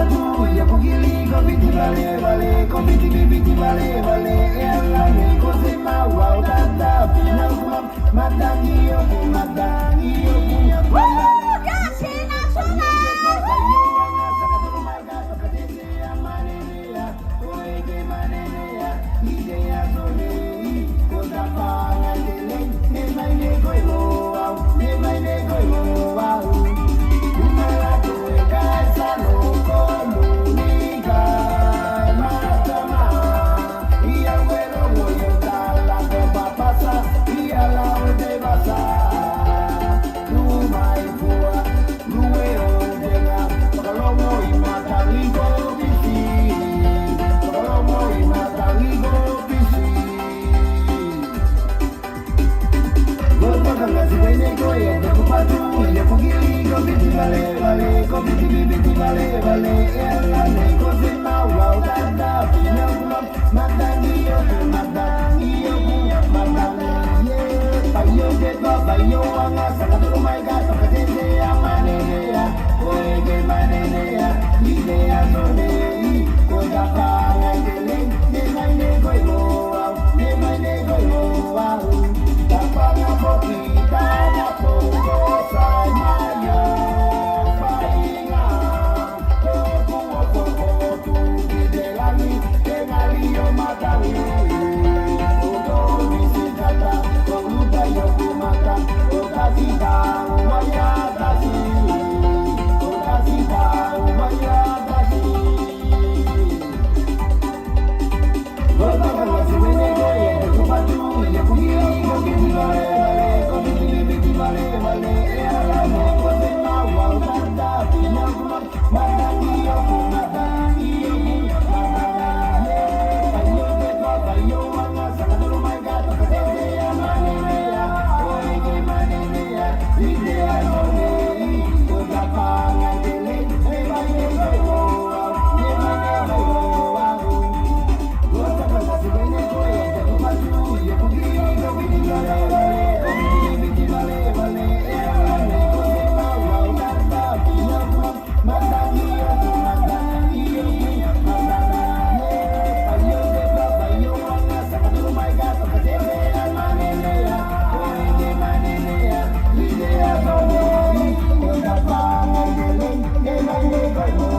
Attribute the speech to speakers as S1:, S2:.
S1: patu ya pugili ko biti vale vale ko biti biti vale vale ela ne ko se ma wa tata na kuma matangi yo vale vale ko biti vale vale ela ne ko se ma wa tata na kuma matangi yo payo de ba payo anga saka to mai ga to ka de amane ya oe ke mane ya ide ya no ne ko da pa ngai de ne mai ne ko wa ta pa na po ki ta na po ko sai ma yo Bye.